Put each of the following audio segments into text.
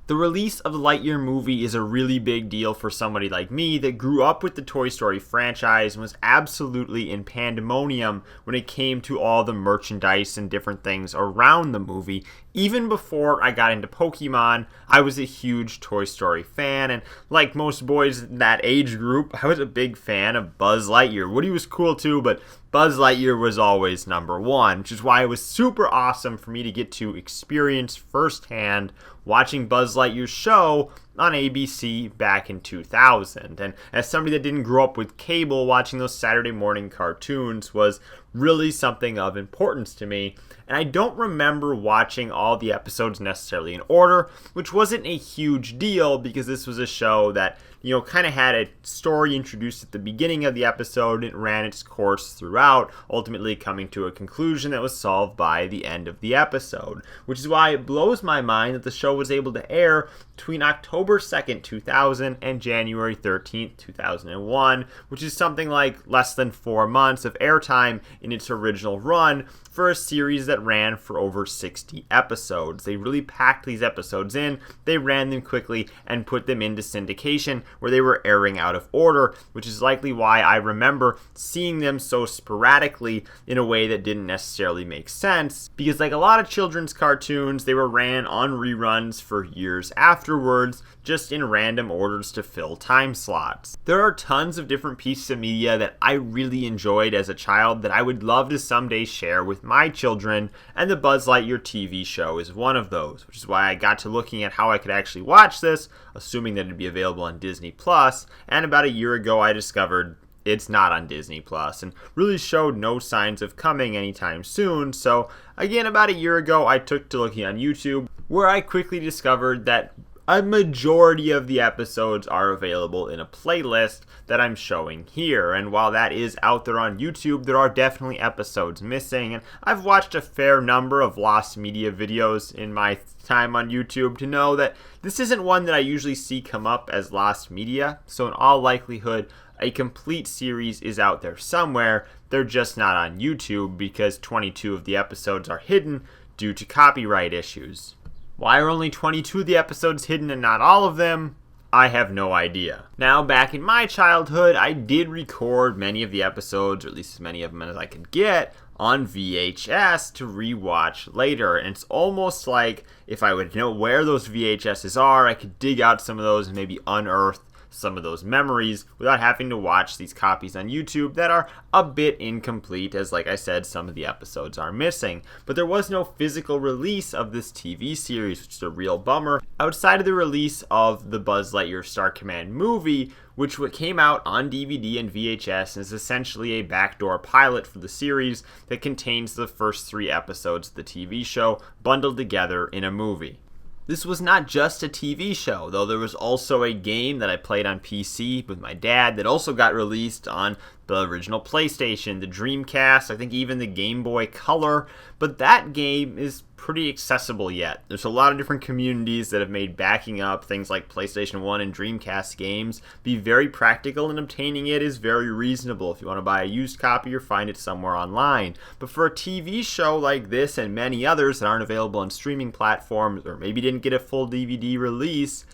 The release of the Lightyear movie is a really big deal for somebody like me that grew up with the Toy Story franchise and was absolutely in pandemonium when it came to all the merchandise and different things around the movie. Even before I got into Pokemon, I was a huge Toy Story fan, and like most boys in that age group, I was a big fan of Buzz Lightyear. Woody was cool too, but Buzz Lightyear was always number one, which is why it was super awesome for me to get to experience firsthand watching Buzz Lightyear's show on ABC back in 2000. And as somebody that didn't grow up with cable, watching those Saturday morning cartoons was really something of importance to me. And I don't remember watching all the episodes necessarily in order, which wasn't a huge deal because this was a show that, kind of had a story introduced at the beginning of the episode and it ran its course throughout, ultimately coming to a conclusion that was solved by the end of the episode. Which is why it blows my mind that the show was able to air between October 2nd, 2000 and January 13th, 2001, which is something like less than 4 months of airtime in its original run for a series that ran for over 60 episodes. They really packed these episodes in, they ran them quickly, and put them into syndication where they were airing out of order, which is likely why I remember seeing them so sporadically in a way that didn't necessarily make sense, because like a lot of children's cartoons, they were ran on reruns for years afterwards, just in random orders to fill time slots. There are tons of different pieces of media that I really enjoyed as a child that I would love to someday share with my children, and the Buzz Lightyear TV show is one of those, which is why I got to looking at how I could actually watch this, assuming that it'd be available on Disney Plus, and about a year ago I discovered it's not on Disney Plus and really showed no signs of coming anytime soon. So again, about a year ago I took to looking on YouTube, where I quickly discovered that a majority of the episodes are available in a playlist that I'm showing here, and while that is out there on YouTube, there are definitely episodes missing, and I've watched a fair number of lost media videos in my time on YouTube to know that this isn't one that I usually see come up as lost media, so in all likelihood, a complete series is out there somewhere. They're just not on YouTube because 22 of the episodes are hidden due to copyright issues. Why are only 22 of the episodes hidden and not all of them? I have no idea. Now, back in my childhood, I did record many of the episodes, or at least as many of them as I could get, on VHS to rewatch later. And it's almost like if I would know where those VHSs are, I could dig out some of those and maybe unearth some of those memories without having to watch these copies on YouTube that are a bit incomplete, as like I said, some of the episodes are missing. But there was no physical release of this TV series, which is a real bummer, outside of the release of the Buzz Lightyear of Star Command movie, which came out on DVD and VHS and is essentially a backdoor pilot for the series that contains the first 3 episodes of the TV show bundled together in a movie. This was not just a TV show, though there was also a game that I played on PC with my dad that also got released on the original PlayStation, the Dreamcast, I think even the Game Boy Color, but that game is pretty accessible yet. There's a lot of different communities that have made backing up things like PlayStation 1 and Dreamcast games be very practical, and obtaining it is very reasonable if you want to buy a used copy or find it somewhere online. But for a TV show like this and many others that aren't available on streaming platforms or maybe didn't get a full DVD release,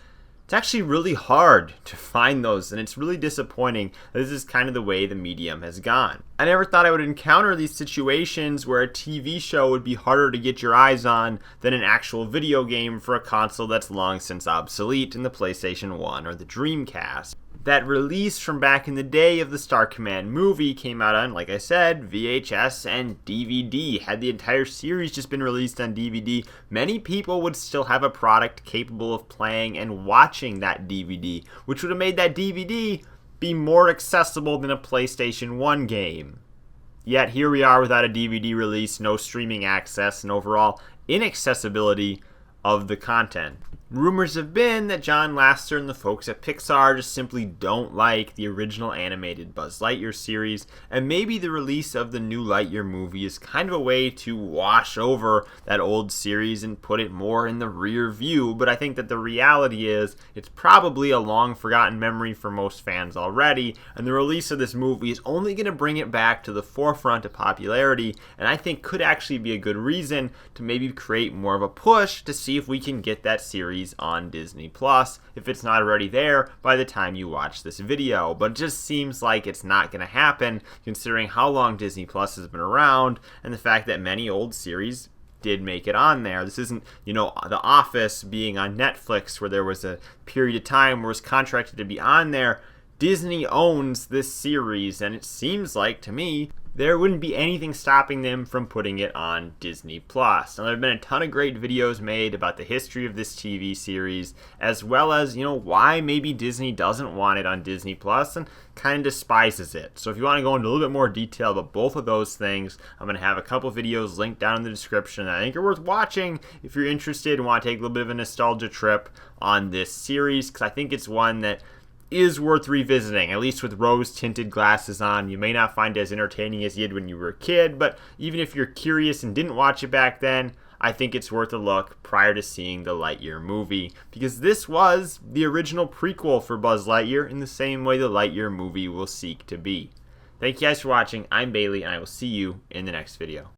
it's actually really hard to find those, and it's really disappointing that this is kind of the way the medium has gone. I never thought I would encounter these situations where a TV show would be harder to get your eyes on than an actual video game for a console that's long since obsolete in the PlayStation 1 or the Dreamcast. That release from back in the day of the Star Command movie came out on, like I said, VHS and DVD. Had the entire series just been released on DVD, many people would still have a product capable of playing and watching that DVD, which would have made that DVD be more accessible than a PlayStation 1 game. Yet here we are without a DVD release, no streaming access, and overall inaccessibility of the content. Rumors have been that John Lasseter and the folks at Pixar just simply don't like the original animated Buzz Lightyear series, and maybe the release of the new Lightyear movie is kind of a way to wash over that old series and put it more in the rear view. But I think that the reality is it's probably a long forgotten memory for most fans already, and the release of this movie is only going to bring it back to the forefront of popularity, and I think could actually be a good reason to maybe create more of a push to see if we can get that series series on Disney Plus if it's not already there by the time you watch this video. But it just seems like it's not going to happen considering how long Disney Plus has been around and the fact that many old series did make it on there. This isn't, The Office being on Netflix where there was a period of time where it was contracted to be on there. Disney owns this series, and it seems like, to me, there wouldn't be anything stopping them from putting it on Disney Plus. Now, there have been a ton of great videos made about the history of this TV series, as well as, why maybe Disney doesn't want it on Disney Plus and kind of despises it. So if you want to go into a little bit more detail about both of those things, I'm going to have a couple videos linked down in the description that I think are worth watching if you're interested and want to take a little bit of a nostalgia trip on this series, because I think it's one that is worth revisiting, at least with rose-tinted glasses on. You may not find it as entertaining as you did when you were a kid, but even if you're curious and didn't watch it back then, I think it's worth a look prior to seeing the Lightyear movie, because this was the original prequel for Buzz Lightyear in the same way the Lightyear movie will seek to be. Thank you guys for watching. I'm Bailey, and I will see you in the next video.